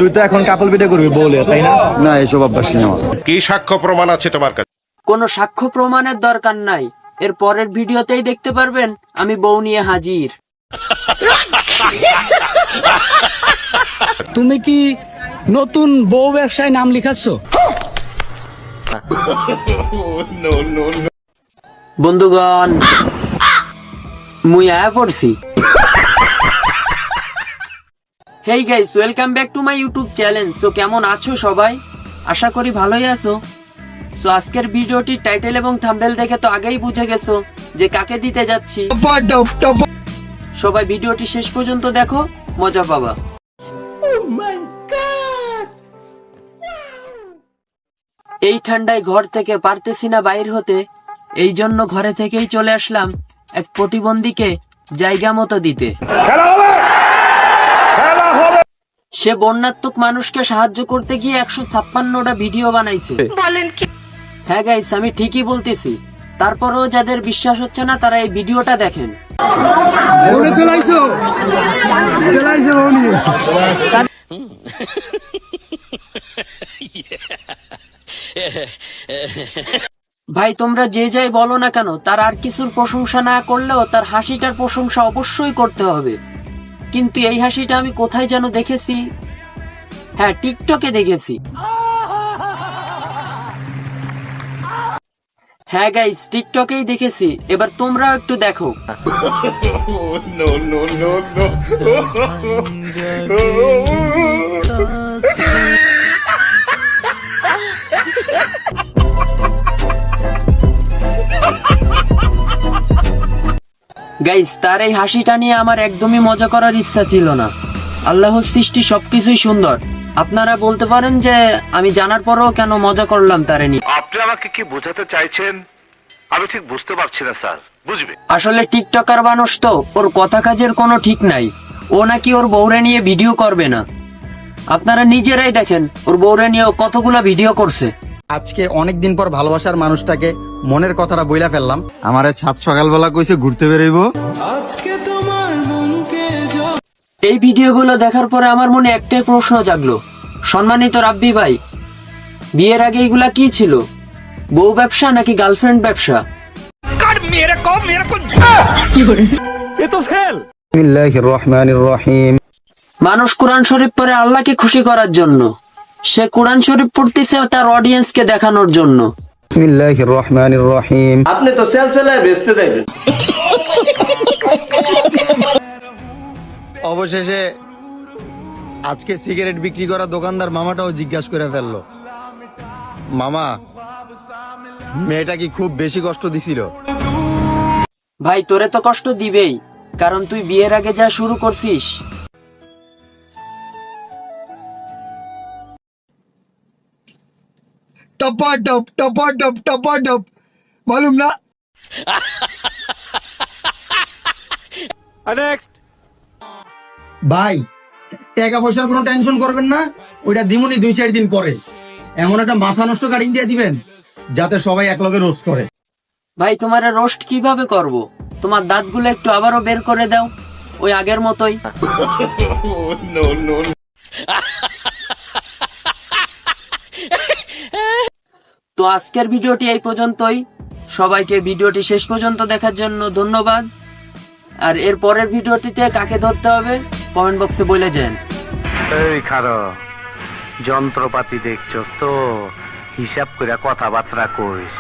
তুই তো এখন কাপল বিয়ে করবি বলে, তাই না? না, এসব অভ্যাস নেই আমার। কি সাক্ষ্য প্রমাণ আছে তোমার কাছে? কোনো সাক্ষ্য প্রমাণের দরকার নাই, এর পরের ভিডিওতেই দেখতে পারবেন আমি বউ নিয়ে হাজির। তুমি কি নতুন বউ ব্যবসায় নাম লিখাচ্ছ? বন্ধুগণ, মুই আয়া পড়ছি। Hey guys, welcome back to my YouTube channel. So কেমন আছো সবাই? আশা করি ভালোই আছো। সো আজকের ভিডিওটির টাইটেল এবং থাম্বনেল দেখে তো আগেই বুঝে গেছো যে কাকে দিতে যাচ্ছি। সবাই ভিডিওটি শেষ পর্যন্ত দেখো, মজা পাবা। এই ঠান্ডায় ঘর থেকে পারতেছি না বাইর হতে, এই জন্য ঘরে থেকেই চলে আসলাম এক প্রতিবন্ধীকে জায়গা মতো দিতে। সে বন্যাত্মক মানুষকে সাহায্য করতে গিয়ে 156টা ভিডিও বানাইছে। হ্যাঁ গাইস, আমি ঠিকই বলতেছি। তারপরেও যাদের বিশ্বাস হচ্ছে না তারা এই ভিডিওটা দেখেন। ভাই, তোমরা যে যাই বলো না কেন, তার আর কিছুর প্রশংসা না করলেও তার হাসিটার প্রশংসা অবশ্যই করতে হবে। কিন্তু এই হাসিটা আমি কোথায় যেন দেখেছি। হ্যাঁ, টিকটকে দেখেছি। হ্যাঁ গাইস, টিকটকেই দেখেছি। এবার তোমরাও একটু দেখো। গাইস, তার এই হাসিটা নিয়ে আমার একদমই মজা করার ইচ্ছা ছিল না। আল্লাহর সৃষ্টি সবকিছুই সুন্দর। আপনারা বলতে পারেন যে আমি জানার পরেও কেন মজা করলাম তারে নিয়ে। আপনি আমাকে কি বোঝাতে চাইছেন আমি ঠিক বুঝতে পারছি না স্যার, বুঝবে। আসলে টিকটকার মানুষ তো, ওর কথা কাজের কোনো ঠিক নাই। ও নাকি ওর বউরে নিয়ে ভিডিও করবে না। আপনারা নিজেরাই দেখেন ওর বউরে নিয়ে কতগুলা ভিডিও করছে। আজকে অনেকদিন পর ভালোবাসার মানুষটাকে মনের কথাটা বইলা ফেললাম। আমারে ছাদ সকালবেলা কইছে ঘুরতে বেরোইবো। এই ভিডিওগুলো দেখার পরে আমার মনে একটাই প্রশ্ন জাগলো, সম্মানিত রাব্বি ভাই, বিয়ের আগে এগুলা কি ছিল? বউ ব্যবসা নাকি গার্লফ্রেন্ড ব্যবসা? বিসমিল্লাহির রহমানির রহিম। মানুষ কোরআন শরীফ পড়ে আল্লাহকে খুশি করার জন্য। সে কোরআন শরীফ পড়তেছে তার অডিয়েন্সকে দেখানোর জন্য। বিসমিল্লাহির রহমানির রহিম। আপনি তো সেলসেলায় বেচতে যাবেন। অবশেষে আজকে সিগারেট বিক্রি করা দোকানদার মামাটাও জিজ্ঞাসা করে ফেললো, মামা মেয়েটা কি খুব বেশি কষ্ট দিছিল? ভাই, তোরে তো কষ্ট দিবেই, কারণ তুই বিয়ের আগে যা শুরু করছিস। টপাটপ টপাটপ টপাটপ, মালুম না? ভাই, টাকা পয়সার কোনো টেনশন করবেন না, ওইটা দিমুনি 2-4 দিন পরে। এমন একটা মাথা নষ্ট কাটিং দিয়ে দিবেন যাতে সবাই একলগে রোস্ট করে। ভাই, তোমার রোস্ট কিভাবে করব? তোমার দাঁতগুলো একটু আবারও বের করে দাও, ওই আগের মতোই। তো আজকের ভিডিওটি এই পর্যন্তই। সবাইকে ভিডিওটি শেষ পর্যন্ত দেখার জন্য ধন্যবাদ। আর এর পরের ভিডিওটিতে কাকে ধরতে হবে কমেন্ট বক্সে বলে যান। এই খারো, যন্ত্রপাতি দেখছস তো, হিসাব করে কথাবার্তা কইস।